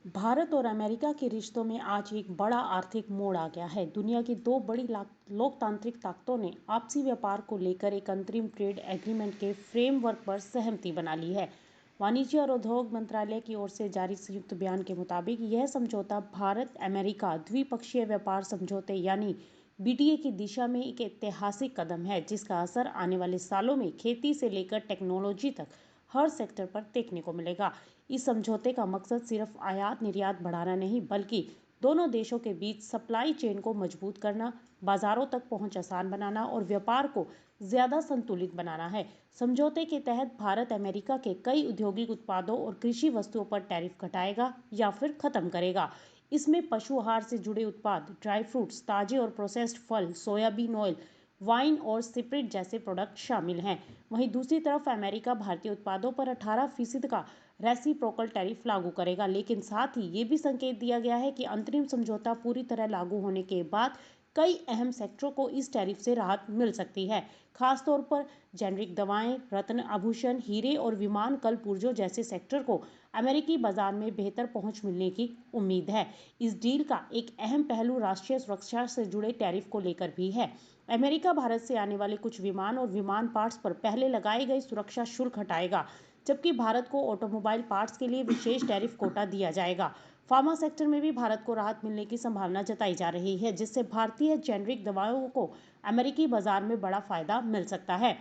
भारत और अमेरिका के रिश्तों में आज एक बड़ा आर्थिक मोड़ आ गया है। दुनिया की दो बड़ी लोकतांत्रिक ताकतों ने आपसी व्यापार को लेकर एक अंतरिम ट्रेड एग्रीमेंट के फ्रेमवर्क पर सहमति बना ली है। वाणिज्य और उद्योग मंत्रालय की ओर से जारी संयुक्त बयान के मुताबिक यह समझौता भारत अमेरिका द्विपक्षीय व्यापार समझौते यानी बीटीए की दिशा में एक ऐतिहासिक कदम है, जिसका असर आने वाले सालों में खेती से लेकर टेक्नोलॉजी तक हर सेक्टर पर देखने को मिलेगा। इस समझौते का मकसद सिर्फ आयात निर्यात बढ़ाना नहीं, बल्कि दोनों देशों के बीच सप्लाई चेन को मजबूत करना, बाजारों तक पहुंच आसान बनाना और व्यापार को ज्यादा संतुलित बनाना है। समझौते के तहत भारत अमेरिका के कई औद्योगिक उत्पादों और कृषि वस्तुओं पर टैरिफ घटाएगा या फिर खत्म करेगा। इसमें पशु आहार से जुड़े उत्पाद, ड्राई फ्रूट्स, ताजे और प्रोसेस्ड फल, सोयाबीन ऑयल, वाइन और स्पिरिट जैसे प्रोडक्ट शामिल हैं। वहीं दूसरी तरफ अमेरिका भारतीय उत्पादों पर 18% का रेसिप्रोकल टैरिफ लागू करेगा, लेकिन साथ ही ये भी संकेत दिया गया है कि अंतरिम समझौता पूरी तरह लागू होने के बाद कई अहम सेक्टरों को इस टैरिफ से राहत मिल सकती है। खासतौर पर जेनरिक दवाएं, रत्न आभूषण, हीरे और विमान कल पुर्जों जैसे सेक्टर को अमेरिकी बाजार में बेहतर पहुंच मिलने की उम्मीद है। इस डील का एक अहम पहलू राष्ट्रीय सुरक्षा से जुड़े टैरिफ को लेकर भी है। अमेरिका भारत से आने वाले कुछ विमान और विमान पार्ट्स पर पहले लगाए गए सुरक्षा शुल्क हटाएगा, जबकि भारत को ऑटोमोबाइल पार्ट्स के लिए विशेष टैरिफ कोटा दिया जाएगा। फार्मा सेक्टर में भी भारत को राहत मिलने की संभावना जताई जा रही है, जिससे भारतीय जेनरिक दवाओं को अमेरिकी बाजार में बड़ा फायदा मिल सकता है।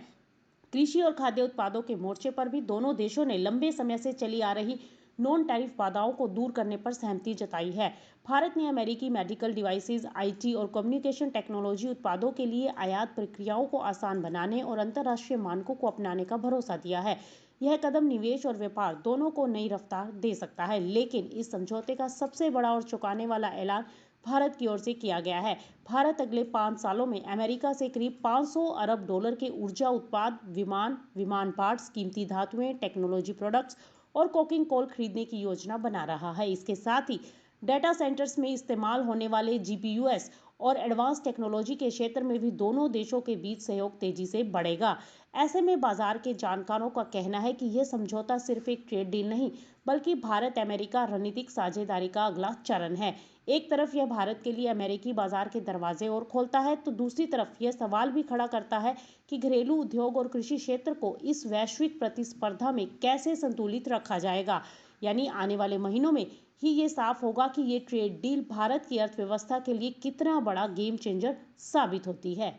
कृषि और खाद्य उत्पादों के मोर्चे पर भी दोनों देशों ने लंबे समय से चली आ रही नॉन टैरिफ बाधाओं को दूर करने पर सहमति जताई है। भारत ने अमेरिकी मेडिकल डिवाइसेज, आईटी और कम्युनिकेशन टेक्नोलॉजी उत्पादों के लिए आयात प्रक्रियाओं को आसान बनाने और अंतर्राष्ट्रीय मानकों को अपनाने का भरोसा दिया है। यह कदम निवेश और व्यापार दोनों को नई रफ्तार दे सकता है, लेकिन इस समझौते का सबसे बड़ा और चौंकाने वाला ऐलान भारत की ओर से किया गया है। भारत अगले 5 सालों में अमेरिका से करीब $500 अरब के ऊर्जा उत्पाद, विमान पार्ट्स, कीमती धातुएं, टेक्नोलॉजी प्रोडक्ट्स और कोकिंग कोल खरीदने की योजना बना रहा है। इसके साथ ही डेटा सेंटर्स में इस्तेमाल होने वाले जीपीयूएस और एडवांस टेक्नोलॉजी के क्षेत्र में भी दोनों देशों के बीच सहयोग तेजी से बढ़ेगा। ऐसे में बाजार के जानकारों का कहना है कि यह समझौता सिर्फ एक ट्रेड डील नहीं, बल्कि भारत अमेरिका रणनीतिक साझेदारी का अगला चरण है। एक तरफ यह भारत के लिए अमेरिकी बाजार के दरवाजे और खोलता है, तो दूसरी तरफ यह सवाल भी खड़ा करता है कि घरेलू उद्योग और कृषि क्षेत्र को इस वैश्विक प्रतिस्पर्धा में कैसे संतुलित रखा जाएगा। यानी आने वाले महीनों में ही ये साफ होगा कि ये ट्रेड डील भारत की अर्थव्यवस्था के लिए कितना बड़ा गेम चेंजर साबित होती है।